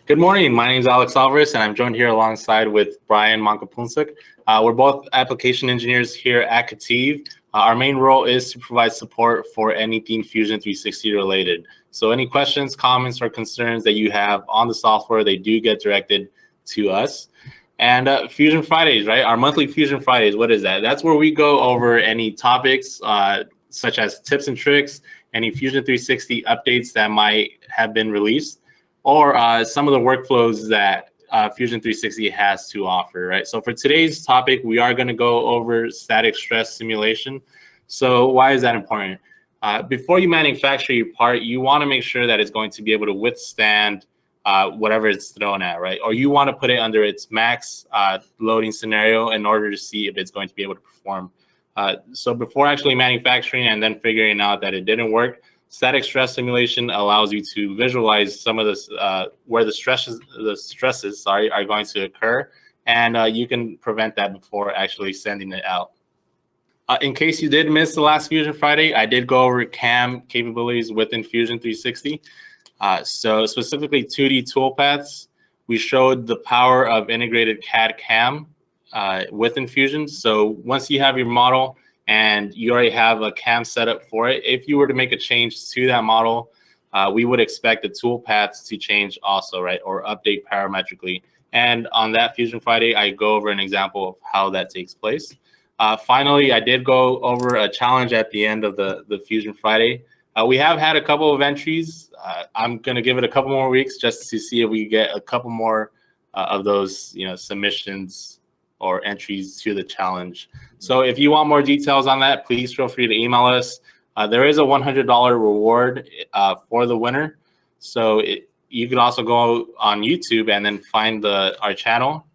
Good morning. My name is Alex Alvarez, and I'm joined here alongside with Brian Mankapunsik. We're both application engineers here at KETIV. Our main role is to provide support for anything Fusion 360 related. So any questions, comments, or concerns that you have on the software, they do get directed to us. And Fusion Fridays, right? Our monthly Fusion Fridays, what is that? That's where we go over any topics such as tips and tricks, any Fusion 360 updates that might have been released, or some of the workflows that Fusion 360 has to offer, right? So for today's topic, we are going to go over static stress simulation. So why is that important? Before you manufacture your part, you want to make sure that it's going to be able to withstand whatever it's thrown at, right? Or you want to put it under its max loading scenario in order to see if it's going to be able to perform. So before actually manufacturing and then figuring out that it didn't work, static stress simulation allows you to visualize some of this where the stresses are going to occur, and you can prevent that before actually sending it out. In case you did miss the last Fusion Friday, I did go over CAM capabilities within Fusion 360. So specifically 2D toolpaths, we showed the power of integrated CAD CAM within Fusion. So once you have your model and you already have a CAM setup for it, if you were to make a change to that model, we would expect the toolpaths to change also, right, or update parametrically. And on that Fusion Friday, I go over an example of how that takes place. Finally, I did go over a challenge at the end of the Fusion Friday. We have had a couple of entries. I'm going to give it a couple more weeks just to see if we get a couple more of those, submissions or entries to the challenge. So if you want more details on that, please feel free to email us. There is a $100 reward for the winner. So you could also go on YouTube and then find our channel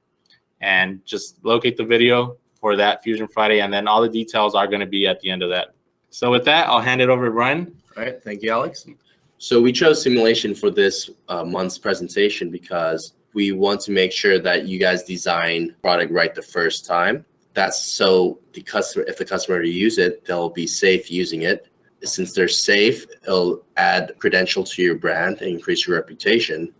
and just locate the video for that Fusion Friday, and then all the details are going to be at the end of that. So with that, I'll hand it over to Brian. All right, thank you, Alex. So we chose simulation for this month's presentation because we want to make sure that you guys design product right the first time. That's so the customer, if the customer to use it, they'll be safe using it. Since they're safe, it'll add credential to your brand and increase your reputation.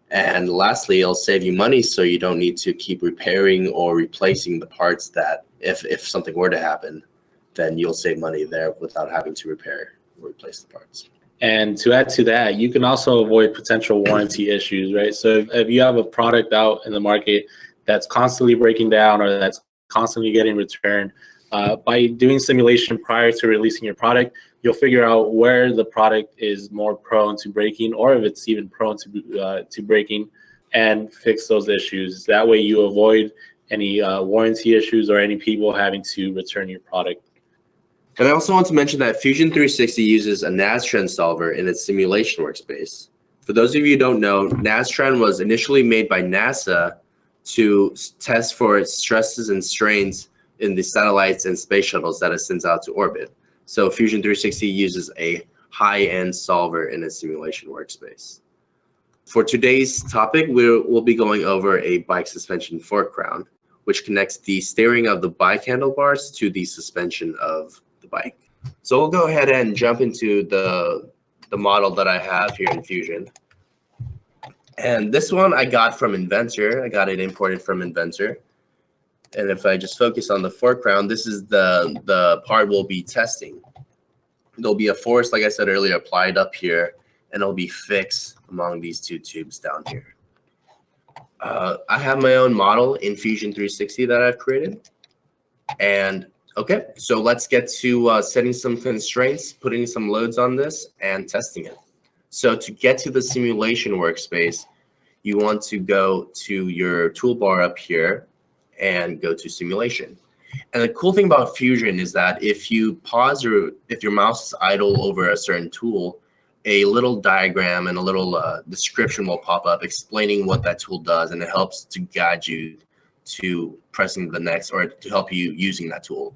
And lastly, it'll save you money so you don't need to keep repairing or replacing the parts that if something were to happen, then you'll save money there without having to repair or replace the parts. And to add to that, you can also avoid potential warranty issues, right? So if you have a product out in the market that's constantly breaking down or that's constantly getting returned, by doing simulation prior to releasing your product, you'll figure out where the product is more prone to breaking, or if it's even prone to breaking, and fix those issues. That way you avoid any warranty issues or any people having to return your product. And I also want to mention that Fusion 360 uses a Nastran solver in its simulation workspace. For those of you who don't know, Nastran was initially made by NASA to test for its stresses and strains in the satellites and space shuttles that it sends out to orbit. So Fusion 360 uses a high-end solver in its simulation workspace. For today's topic, we'll be going over a bike suspension fork crown, which connects the steering of the bike handlebars to the suspension of the bike. So we'll go ahead and jump into the model that I have here in Fusion. And this one I got from Inventor. I got it imported from Inventor. And if I just focus on the fork crown, this is the part we'll be testing. There'll be a force, like I said earlier, applied up here, and it'll be fixed among these two tubes down here. I have my own model in Fusion 360 that I've created. And okay, so let's get to setting some constraints, putting some loads on this, and testing it. So to get to the simulation workspace, you want to go to your toolbar up here and go to simulation. And the cool thing about Fusion is that if you pause or if your mouse is idle over a certain tool, a little diagram and a little description will pop up explaining what that tool does, and it helps to guide you to pressing the next or to help you using that tool.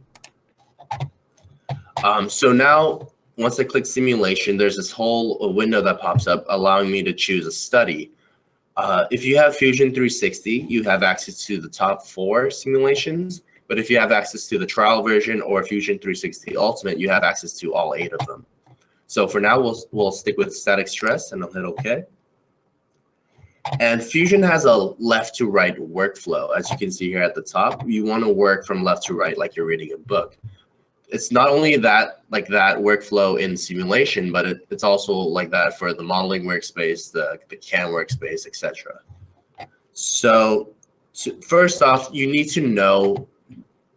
So now, once I click simulation, there's this whole window that pops up allowing me to choose a study. If you have Fusion 360, you have access to the top 4 simulations, but if you have access to the trial version or Fusion 360 Ultimate, you have access to all 8 of them. So for now, we'll stick with static stress, and I'll hit OK. And Fusion has a left to right workflow. As you can see here at the top, you want to work from left to right like you're reading a book. It's not only that like that workflow in simulation, but it's also like that for the modeling workspace, the CAM workspace, etc. So first off, you need to know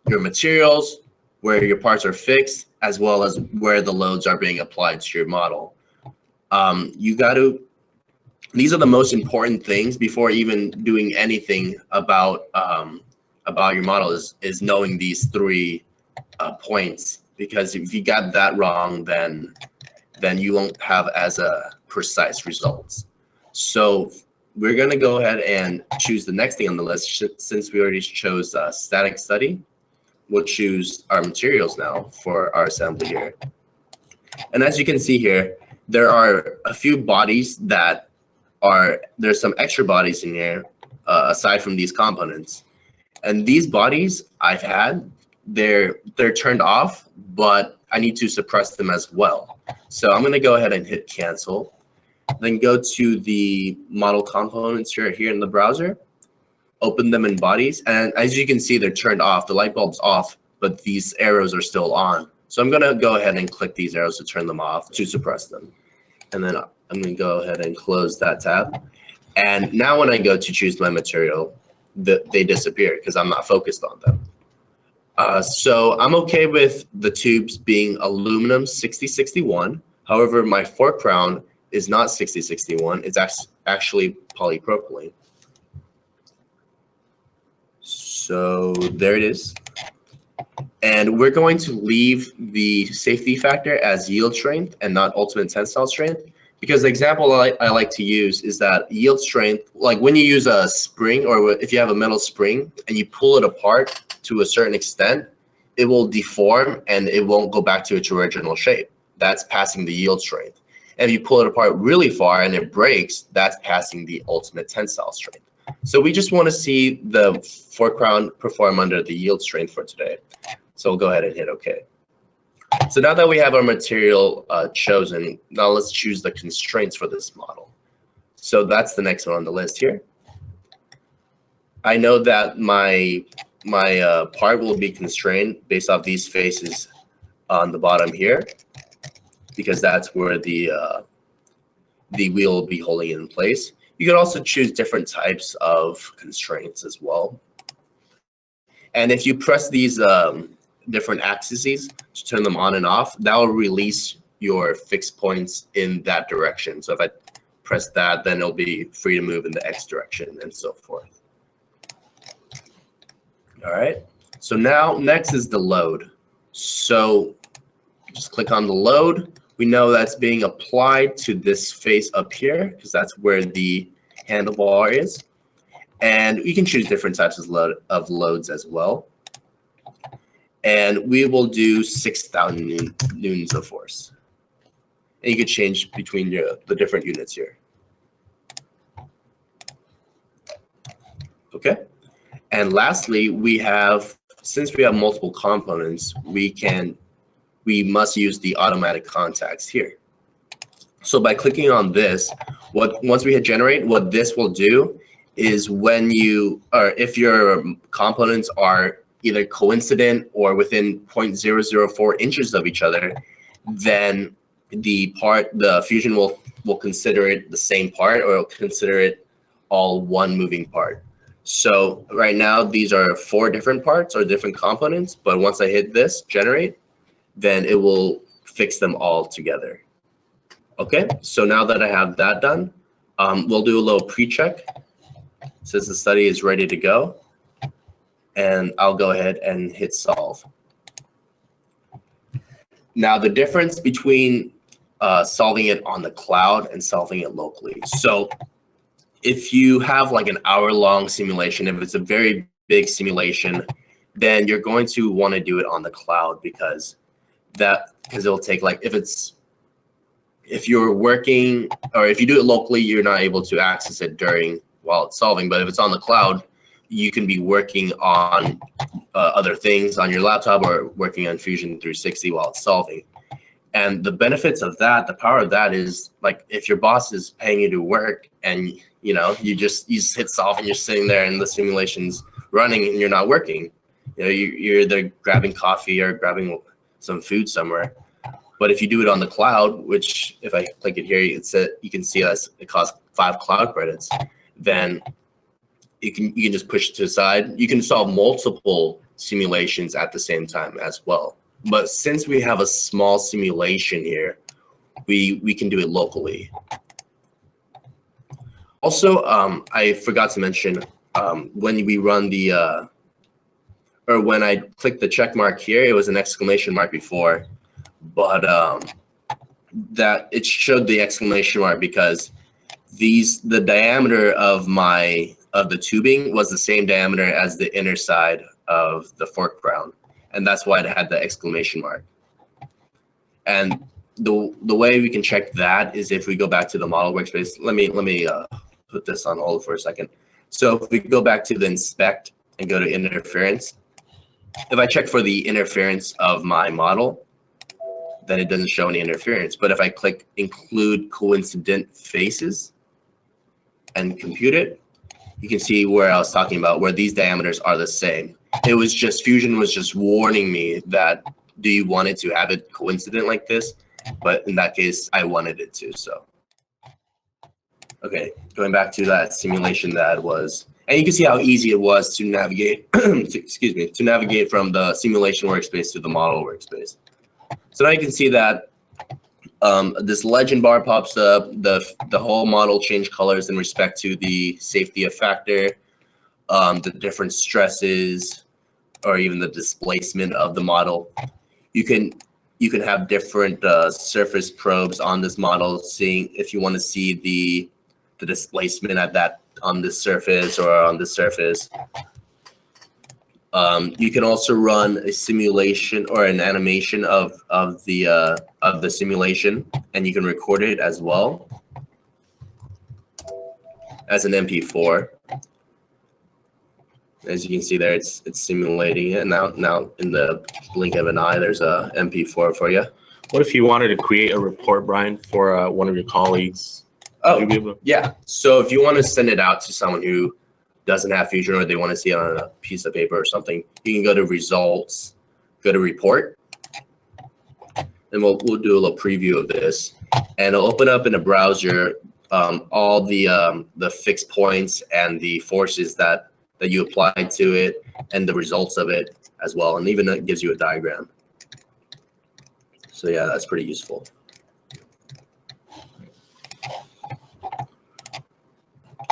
your materials, where your parts are fixed, as well as where the loads are being applied to your model. These are the most important things before even doing anything about your model is knowing these three points, because if you got that wrong, then you won't have as precise results. So we're going to go ahead and choose the next thing on the list. Since we already chose static study, we'll choose our materials now for our assembly here. And as you can see here, there are a few bodies that there's some extra bodies in here aside from these components. And these bodies I've had, they're turned off, but I need to suppress them as well. So I'm going to go ahead and hit cancel, then go to the model components here in the browser, open them in bodies, and as you can see, they're turned off. The light bulb's off, but these arrows are still on. So I'm going to go ahead and click these arrows to turn them off, to suppress them. And then I'm going to go ahead and close that tab. And now when I go to choose my material, they disappear because I'm not focused on them. So I'm okay with the tubes being aluminum 6061. However, my fork crown is not 6061. It's actually polypropylene. So there it is. And we're going to leave the safety factor as yield strength and not ultimate tensile strength, because the example I like to use is that yield strength, like when you use a spring, or if you have a metal spring and you pull it apart to a certain extent, it will deform and it won't go back to its original shape. That's passing the yield strength. And if you pull it apart really far and it breaks, that's passing the ultimate tensile strength. So we just want to see the fork crown perform under the yield strength for today. So we'll go ahead and hit OK. So now that we have our material chosen, now let's choose the constraints for this model. So that's the next one on the list here. I know that my part will be constrained based off these faces on the bottom here, because that's where the wheel will be holding it in place. You can also choose different types of constraints as well. And if you press these different axes to turn them on and off, that will release your fixed points in that direction. So if I press that, then it'll be free to move in the X direction and so forth. All right. So now next is the load. So just click on the load. We know that's being applied to this face up here because that's where the handlebar is. And you can choose different types of loads as well. And we will do 6,000 newtons of force. And you can change between the different units here. Okay. And lastly, since we have multiple components, we must use the automatic contacts here. So by clicking on this, once we hit generate, what this will do is if your components are either coincident or within 0.004 inches of each other, then the Fusion will consider it the same part, or it'll consider it all one moving part. So right now, these are 4 different parts or different components, but once I hit this, generate, then it will fix them all together. Okay, so now that I have that done, we'll do a little pre-check since the study is ready to go. And I'll go ahead and hit solve. Now the difference between solving it on the cloud and solving it locally. So if you have like an hour-long simulation, if it's a very big simulation, then you're going to want to do it on the cloud because it'll take, like, if you're working, or if you do it locally, you're not able to access it while it's solving. But if it's on the cloud, you can be working on other things on your laptop or working on Fusion 360 while it's solving. And the benefits of that, the power of that is, like, if your boss is paying you to work and you just hit solve and you're sitting there and the simulation's running and you're not working. You're either grabbing coffee or grabbing some food somewhere. But if you do it on the cloud, which if I click it here, you can see that it costs 5 cloud credits. Then you can just push it to the side. You can solve multiple simulations at the same time as well. But since we have a small simulation here, we can do it locally. Also, I forgot to mention when we run or when I clicked the check mark here, it was an exclamation mark before, but that it showed the exclamation mark because the diameter of the tubing was the same diameter as the inner side of the fork ground, and that's why it had the exclamation mark. And the way we can check that is if we go back to the model workspace. Let me put this on hold for a second. So if we go back to the inspect and go to interference, if I check for the interference of my model, then it doesn't show any interference. But if I click include coincident faces and compute it, you can see where I was talking about, where these diameters are the same. It was just Fusion was just warning me that, do you want it to have it coincident like this? But in that case, I wanted it to. So, okay, going back to that simulation that was, and you can see how easy it was to navigate, excuse me, to navigate from the simulation workspace to the model workspace. So now you can see that this legend bar pops up, the whole model changed colors in respect to the safety of factor, the different stresses, or even the displacement of the model. You can have different surface probes on this model, seeing if you want to see the displacement at that on this surface or on this surface. You can also run a simulation or an animation of the simulation, and you can record it as well as an MP4. As you can see there, it's simulating it. Now in the blink of an eye, there's a MP4 for you. What if you wanted to create a report, Brian, for one of your colleagues? Oh, yeah. So if you want to send it out to someone who doesn't have Fusion or they want to see it on a piece of paper or something, you can go to results, go to report, and we'll do a little preview of this, and it'll open up in a browser all the fixed points and the forces that you applied to it and the results of it as well, and even it gives you a diagram. So yeah, that's pretty useful.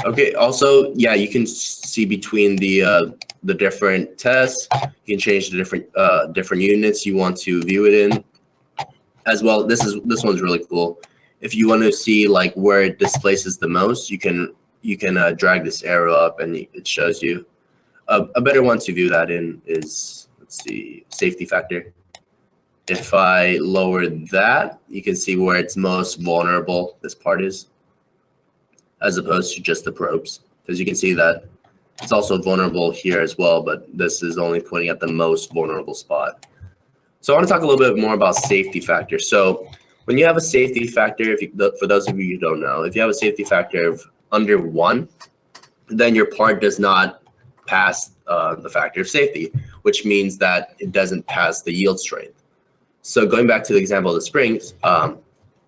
Okay, also, yeah, you can see between the different tests. You can change the different units you want to view it in as well. This one's really cool. If you want to see like where it displaces the most, you can drag this arrow up and it shows you. A better one to view that in is, let's see, safety factor. If I lower that, you can see where it's most vulnerable, this part is, as opposed to just the probes. Because you can see that it's also vulnerable here as well, but this is only pointing at the most vulnerable spot. So I want to talk a little bit more about safety factor. So when you have a safety factor, for those of you who don't know, if you have a safety factor of under 1, then your part does not pass the factor of safety, which means that it doesn't pass the yield strength. So going back to the example of the springs,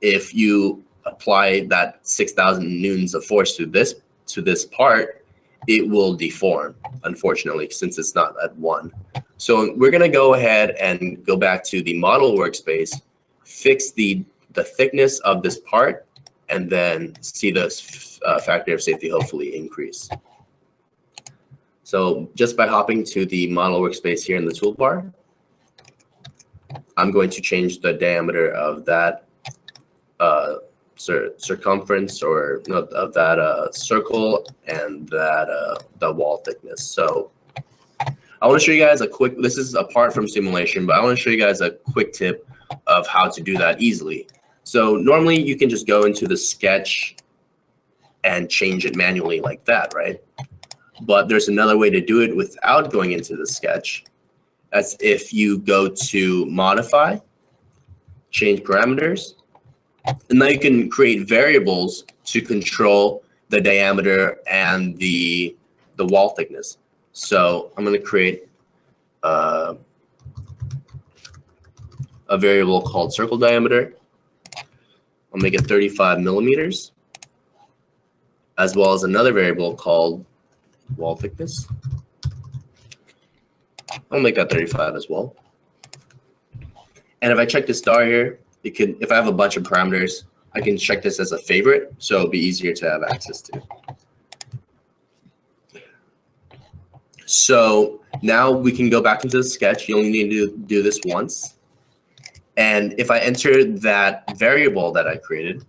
if you apply that 6,000 newtons of force to this part, it will deform, unfortunately, since it's not at 1. So we're going to go ahead and go back to the model workspace, fix the thickness of this part, and then see the factor of safety hopefully increase. So just by hopping to the model workspace here in the toolbar, I'm going to change the diameter of that circumference, or of that circle, and that the wall thickness. So I want to show you guys a quick, this is apart from simulation, but I want to show you guys a quick tip of how to do that easily. So normally you can just go into the sketch and change it manually like that, right? But there's another way to do it without going into the sketch. That's if you go to modify, change parameters, and now you can create variables to control the diameter and the wall thickness. So I'm going to create a variable called circle diameter. I'll make it 35 millimeters, as well as another variable called wall thickness. I'll make that 35 as well. And if I check the star here, it can, if I have a bunch of parameters, I can check this as a favorite, so it'll be easier to have access to. So now we can go back into the sketch. You only need to do this once. And if I enter that variable that I created,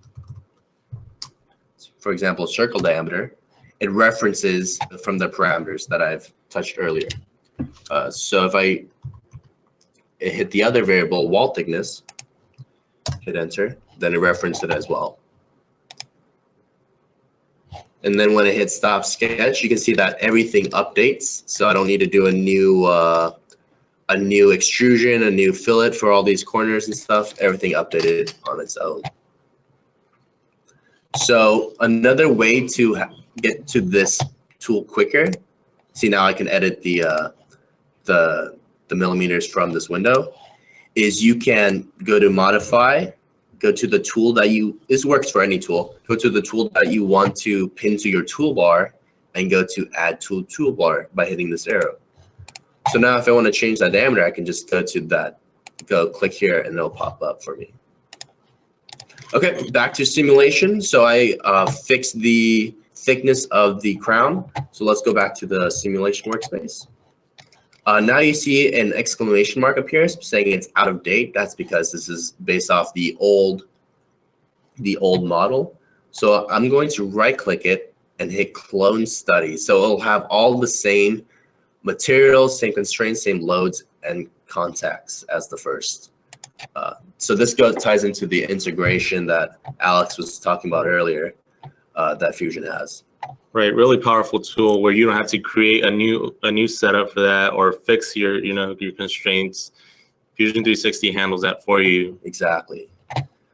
for example, circle diameter, it references from the parameters that I've touched earlier. So if I hit the other variable, wall thickness, hit enter, then it referenced it as well. And then when I hit stop sketch, you can see that everything updates. So I don't need to do a new extrusion, a new fillet for all these corners and stuff. Everything updated on its own. So another way to get to this tool quicker, see now I can edit the millimeters from this window, is you can go to modify, go to the tool that you, this works for any tool, go to the tool that you want to pin to your toolbar and go to add tool toolbar by hitting this arrow. So now if I want to change that diameter, I can just go to that, go click here and it'll pop up for me. Okay, back to simulation. So I fixed the thickness of the crown. So let's go back to the simulation workspace. Now you see an exclamation mark up here saying it's out of date. That's because this is based off the old model. So I'm going to right click it and hit clone study. So it'll have all the same materials, same constraints, same loads and contacts as the first. So this ties into the integration that Alex was talking about earlier that Fusion has. Right, really powerful tool where you don't have to create a new setup for that or fix your your constraints. Fusion 360 handles that for you. Exactly.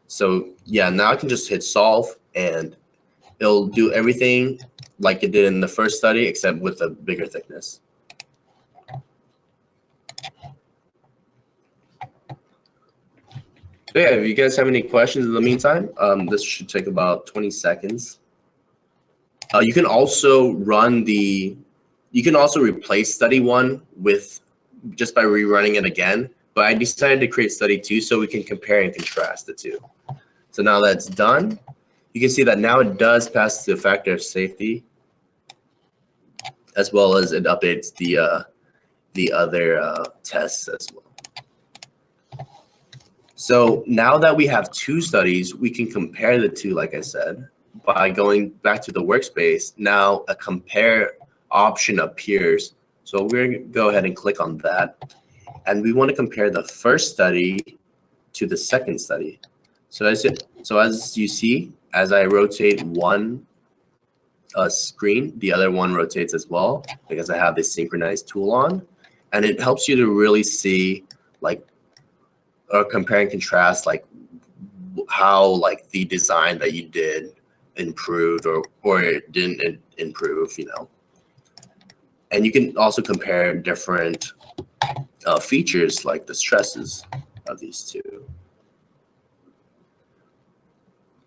So yeah, now I can just hit solve and it'll do everything like it did in the first study except with a bigger thickness. So yeah, if you guys have any questions in the meantime, this should take about 20 seconds. You can also replace study 1 with just by rerunning it again, but I decided to create study 2 so we can compare and contrast the two. So now that's done, you can see that now it does pass the factor of safety, as well as it updates the other tests as well. So now that we have 2 studies, we can compare the two, like I said, by going back to the workspace. Now a compare option appears. So we're going to go ahead and click on that. And we want to compare the first study to the second study. So as you see, as I rotate one screen, the other one rotates as well because I have this synchronized tool on. And it helps you to really see or compare and contrast how the design that you did improved or it didn't improve, And you can also compare different features like the stresses of these two.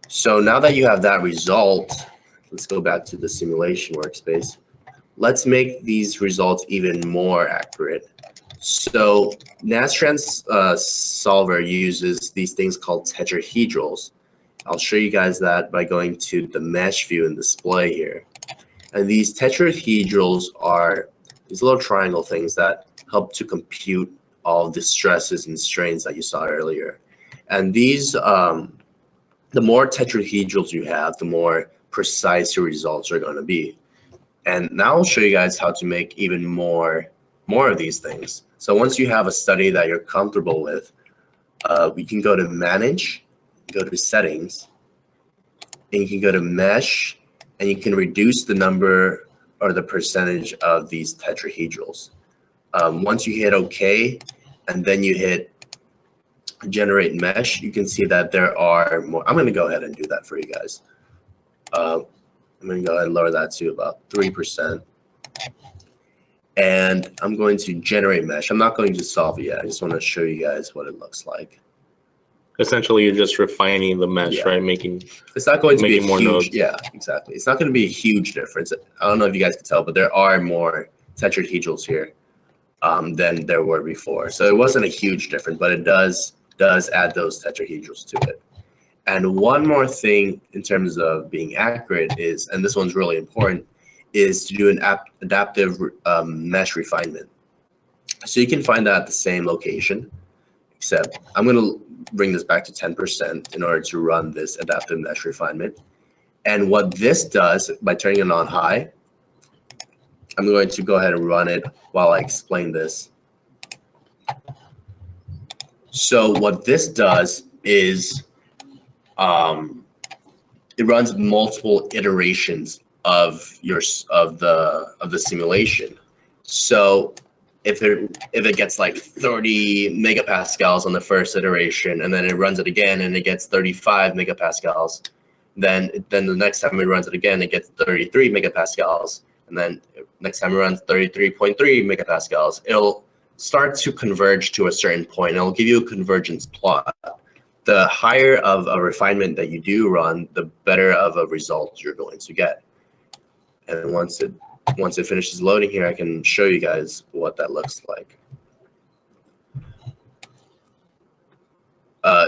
So now that you have that result, let's go back to the simulation workspace. Let's make these results even more accurate. So Nastran solver uses these things called tetrahedrals. I'll show you guys that by going to the mesh view and display here. And these tetrahedrals are these little triangle things that help to compute all of the stresses and strains that you saw earlier. And these, the more tetrahedrals you have, the more precise your results are going to be. And now I'll show you guys how to make even more of these things. So once you have a study that you're comfortable with, we can go to manage, go to settings, and you can go to mesh, and you can reduce the number or the percentage of these tetrahedrals. Once you hit OK, and then you hit generate mesh, you can see that there are more. I'm going to go ahead and do that for you guys. I'm going to go ahead and lower that to about 3%. And I'm going to generate mesh. I'm not going to solve it yet. I just want to show you guys what it looks like. Essentially, you're just refining the mesh, right? It's not going to be a more huge, nodes. yeah, exactly. It's not going to be a huge difference. I don't know if you guys can tell, but there are more tetrahedrals here than there were before. So it wasn't a huge difference, but it does add those tetrahedrals to it. And one more thing in terms of being accurate is, and this one's really important, is to do an adaptive mesh refinement. So you can find that at the same location, except I'm going to bring this back to 10% in order to run this adaptive mesh refinement. And what this does, by turning it on high, I'm going to go ahead and run it while I explain this. So what this does is it runs multiple iterations of the simulation. So if it gets like 30 megapascals on the first iteration, and then it runs it again and it gets 35 megapascals, then the next time it runs it again, it gets 33 megapascals, and then next time it runs 33.3 megapascals, it'll start to converge to a certain point. It'll give you a convergence plot. The higher of a refinement that you do run, the better of a result you're going to get. And once it finishes loading here, I can show you guys what that looks like.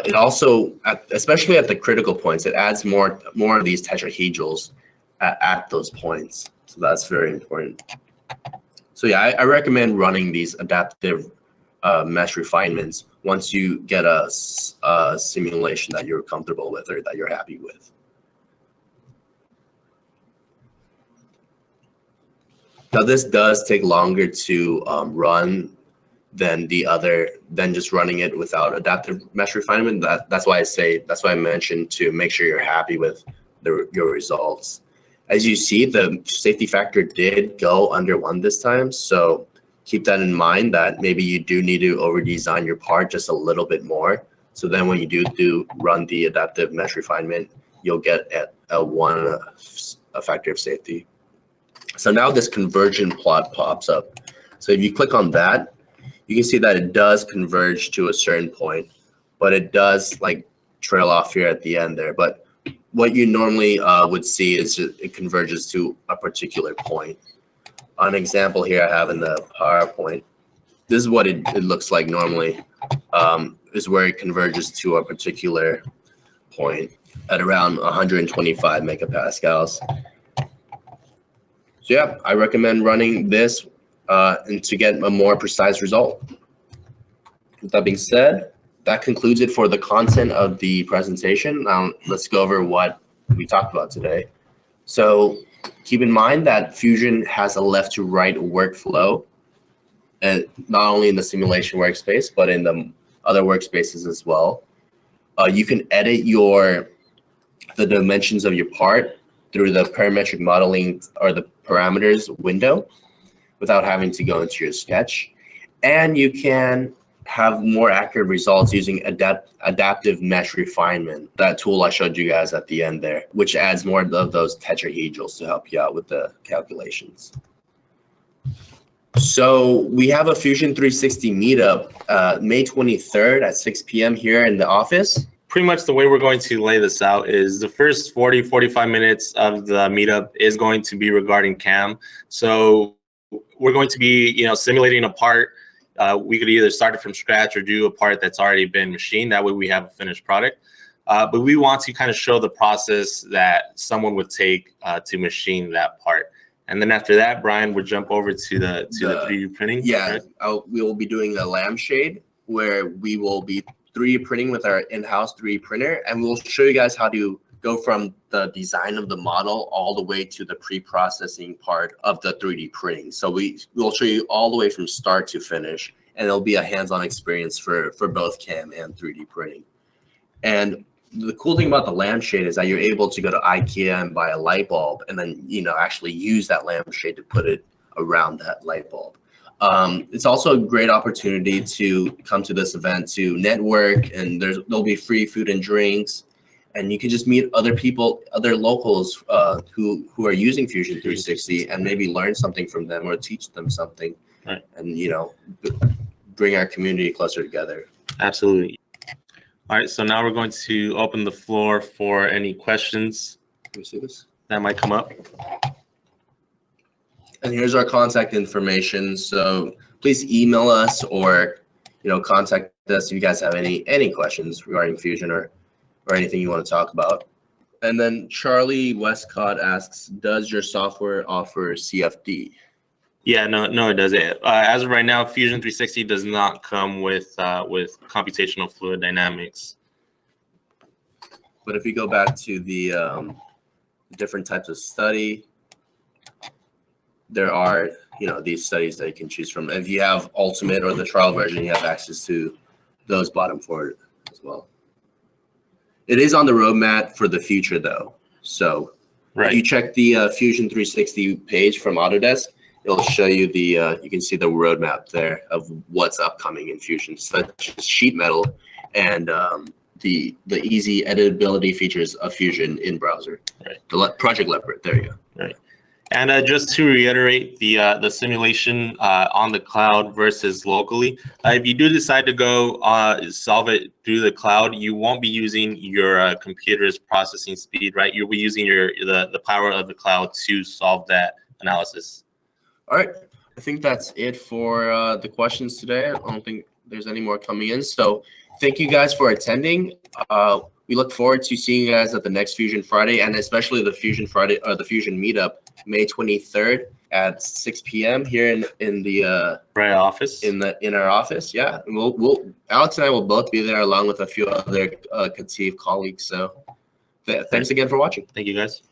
It also, especially at the critical points, it adds more of these tetrahedrals at those points. So that's very important. So yeah, I recommend running these adaptive mesh refinements once you get a simulation that you're comfortable with or that you're happy with. Now this does take longer to run than just running it without adaptive mesh refinement. That's why I mentioned to make sure you're happy with your results. As you see, the safety factor did go under 1 this time, so keep that in mind that maybe you do need to over-design your part just a little bit more. So then when you do run the adaptive mesh refinement, you'll get a factor of safety. So now this conversion plot pops up. So if you click on that, you can see that it does converge to a certain point, but it does like trail off here at the end there. But what you normally would see is it converges to a particular point. An example here I have in the PowerPoint. This is what it looks like normally, is where it converges to a particular point at around 125 megapascals. So yeah, I recommend running this and to get a more precise result. With that being said, that concludes it for the content of the presentation. Now let's go over what we talked about today. So keep in mind that Fusion has a left to right workflow, and not only in the simulation workspace, but in the other workspaces as well. You can edit the dimensions of your part through the parametric modeling or the parameters window without having to go into your sketch. And you can have more accurate results using adaptive mesh refinement, that tool I showed you guys at the end there, which adds more of those tetrahedrals to help you out with the calculations. So we have a Fusion 360 meetup May 23rd at 6 p.m. here in the office. Pretty much the way we're going to lay this out is the first 45 minutes of the meetup is going to be regarding CAM. So we're going to be, simulating a part. We could either start it from scratch or do a part that's already been machined. That way we have a finished product. But we want to kind of show the process that someone would take to machine that part. And then after that, Brian would jump over to the 3D printing. Yeah, right? we will be doing a lampshade where we will be 3D printing with our in-house 3D printer, and we'll show you guys how to go from the design of the model all the way to the pre-processing part of the 3D printing. So we'll show you all the way from start to finish, and it'll be a hands-on experience for both CAM and 3D printing. And the cool thing about the lampshade is that you're able to go to IKEA and buy a light bulb, and then actually use that lampshade to put it around that light bulb. It's also a great opportunity to come to this event to network, and there'll be free food and drinks. and you can just meet other people, other locals who are using Fusion 360, and maybe learn something from them or teach them something, right. And bring our community closer together. Absolutely. All right, so now we're going to open the floor for any questions Can we see this? that might come up. And here's our contact information. So please email us or contact us if you guys have any questions regarding Fusion or anything you want to talk about. And then Charlie Westcott asks, does your software offer CFD? Yeah, no, it doesn't. As of right now, Fusion 360 does not come with computational fluid dynamics. But if we go back to the different types of study, there are these studies that you can choose from. If you have Ultimate or the trial version, you have access to those bottom four as well. It is on the roadmap for the future though. So if you check the Fusion 360 page from Autodesk, it'll show you you can see the roadmap there of what's upcoming in Fusion, such as sheet metal and the easy editability features of Fusion in browser. Right. The Project Leopard, there you go. Right. And just to reiterate, the simulation on the cloud versus locally, if you do decide to go solve it through the cloud, you won't be using your computer's processing speed, right? You'll be using the power of the cloud to solve that analysis. All right, I think that's it for the questions today. I don't think there's any more coming in. So thank you guys for attending. We look forward to seeing you guys at the next Fusion Friday, and especially the Fusion Friday or the Fusion Meetup, May 23rd at 6 p.m. here in the office. In our office, yeah. And we'll Alex and I will both be there along with a few other KETIV colleagues. So thanks again for watching. Thank you guys.